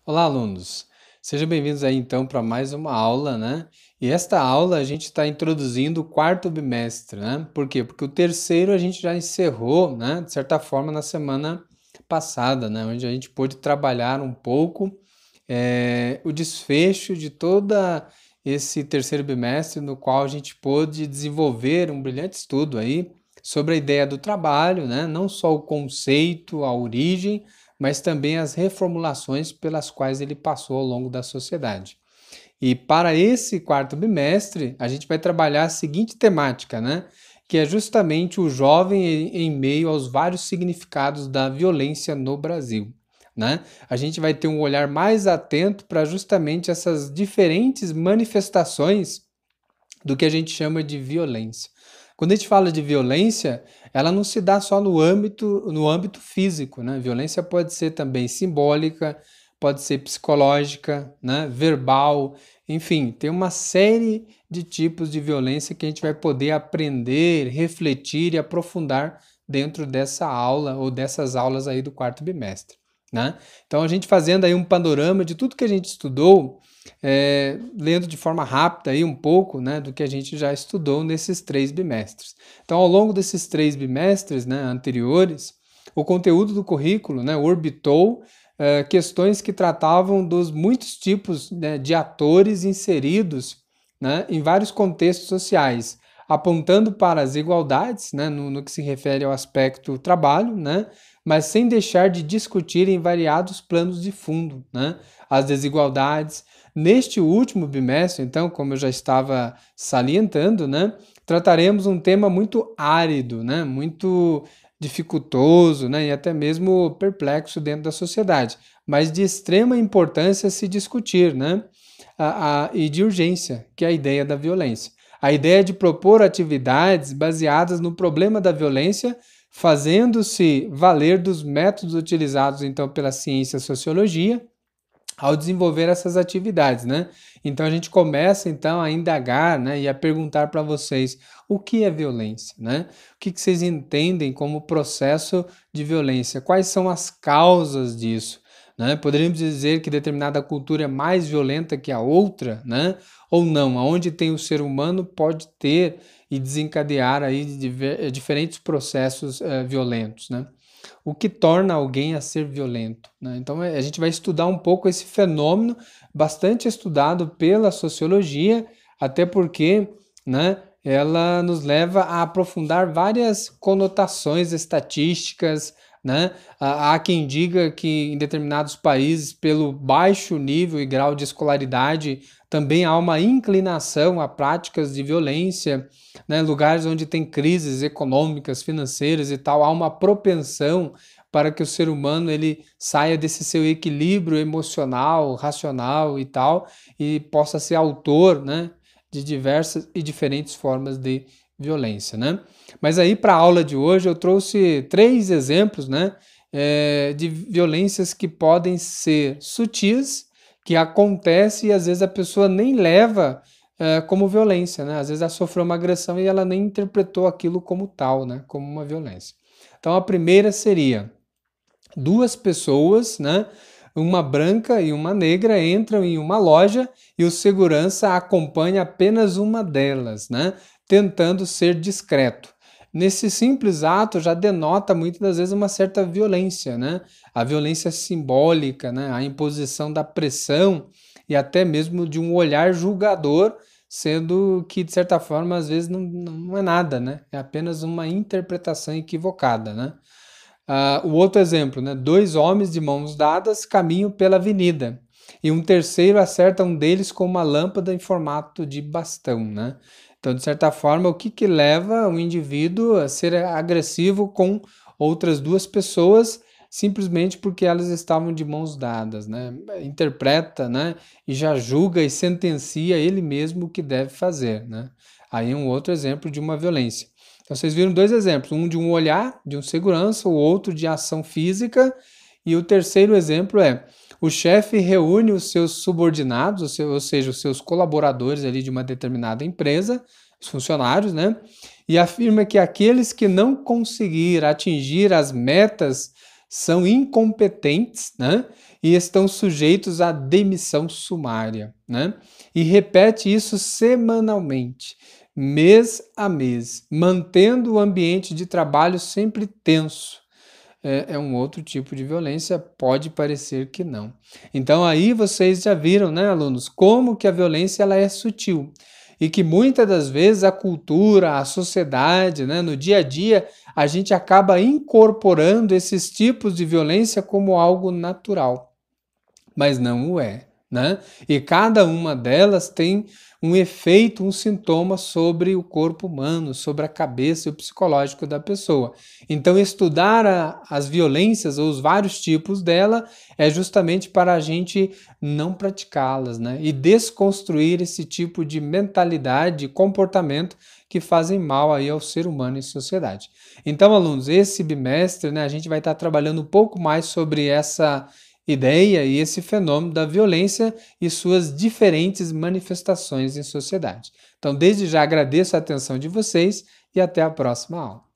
Olá, alunos! Sejam bem-vindos aí então para mais uma aula, né? E esta aula a gente está introduzindo o quarto bimestre, né? Por quê? Porque o terceiro a gente já encerrou, né? De certa forma na semana passada, né? Onde a gente pôde trabalhar um pouco o desfecho de toda esse terceiro bimestre, no qual a gente pôde desenvolver um brilhante estudo aí sobre a ideia do trabalho, né? Não só o conceito, a origem, mas também as reformulações pelas quais ele passou ao longo da sociedade. E para esse quarto bimestre, a gente vai trabalhar a seguinte temática, né? Que é justamente o jovem em meio aos vários significados da violência no Brasil. Né? A gente vai ter um olhar mais atento para justamente essas diferentes manifestações do que a gente chama de violência. Quando a gente fala de violência, ela não se dá só no âmbito físico, né? Violência pode ser também simbólica, pode ser psicológica, né? Verbal, enfim, tem uma série de tipos de violência que a gente vai poder aprender, refletir e aprofundar dentro dessa aula ou dessas aulas aí do quarto bimestre, né? Então a gente fazendo aí um panorama de tudo que a gente estudou, lendo de forma rápida aí um pouco, né, do que a gente já estudou nesses 3 bimestres. Então, ao longo desses 3 bimestres, né, anteriores, o conteúdo do currículo, né, orbitou questões que tratavam dos muitos tipos, né, de atores inseridos, né, em vários contextos sociais, apontando para as igualdades, né, no que se refere ao aspecto trabalho, né, mas sem deixar de discutir em variados planos de fundo, né, as desigualdades. Neste último bimestre, então, como eu já estava salientando, né, trataremos um tema muito árido, né, muito dificultoso, né, e até mesmo perplexo dentro da sociedade, mas de extrema importância se discutir, né, e de urgência, que é a ideia da violência. A ideia de propor atividades baseadas no problema da violência, fazendo-se valer dos métodos utilizados então pela ciência sociologia, ao desenvolver essas atividades, né? Então a gente começa então a indagar, né, e a perguntar para vocês o que é violência, né? O que vocês entendem como processo de violência? Quais são as causas disso? Né? Poderíamos dizer que determinada cultura é mais violenta que a outra, né? Ou não? Aonde tem o ser humano pode ter e desencadear aí diferentes processos violentos, né? O que torna alguém a ser violento, né? Então a gente vai estudar um pouco esse fenômeno, bastante estudado pela sociologia, até porque, né, ela nos leva a aprofundar várias conotações estatísticas, né? Há quem diga que em determinados países, pelo baixo nível e grau de escolaridade, também há uma inclinação a práticas de violência, né? Lugares onde tem crises econômicas, financeiras e tal, há uma propensão para que o ser humano ele saia desse seu equilíbrio emocional, racional e tal, e possa ser autor, né, de diversas e diferentes formas de violência, né? Mas aí para a aula de hoje eu trouxe 3 exemplos, né, de violências que podem ser sutis, que acontece e às vezes a pessoa nem leva como violência, né? Às vezes ela sofreu uma agressão e ela nem interpretou aquilo como tal, né? Como uma violência. Então a primeira seria 2 pessoas, né? Uma branca e uma negra entram em uma loja e o segurança acompanha apenas uma delas, né? Tentando ser discreto. Nesse simples ato já denota muitas das vezes uma certa violência, né? A violência simbólica, né? A imposição da pressão e até mesmo de um olhar julgador, sendo que, de certa forma, às vezes não é nada, né? É apenas uma interpretação equivocada, né? O outro exemplo, né? 2 homens de mãos dadas caminham pela avenida e um terceiro acerta um deles com uma lâmpada em formato de bastão, né? Então, de certa forma, o que que leva o indivíduo a ser agressivo com outras 2 pessoas simplesmente porque elas estavam de mãos dadas, né? Interpreta, né? E já julga e sentencia ele mesmo o que deve fazer, né? Aí um outro exemplo de uma violência. Então vocês viram 2 exemplos, um de um olhar, de um segurança, o outro de ação física, e o terceiro exemplo é o chefe reúne os seus subordinados, ou seja, os seus colaboradores ali de uma determinada empresa, os funcionários, né? E afirma que aqueles que não conseguir atingir as metas são incompetentes, né? E estão sujeitos à demissão sumária, né? E repete isso semanalmente, mês a mês, mantendo o ambiente de trabalho sempre tenso. É um outro tipo de violência, pode parecer que não. Então aí vocês já viram, né, alunos, como que a violência ela é sutil e que muitas das vezes a cultura, a sociedade, né, no dia a dia, a gente acaba incorporando esses tipos de violência como algo natural, mas não o é, né? E cada uma delas tem um efeito, um sintoma sobre o corpo humano, sobre a cabeça e o psicológico da pessoa. Então, estudar as violências ou os vários tipos dela é justamente para a gente não praticá-las, né? E desconstruir esse tipo de mentalidade e comportamento que fazem mal aí ao ser humano e sociedade. Então, alunos, esse bimestre, né, a gente vai estar trabalhando um pouco mais sobre essa ideia e esse fenômeno da violência e suas diferentes manifestações em sociedade. Então, desde já agradeço a atenção de vocês e até a próxima aula.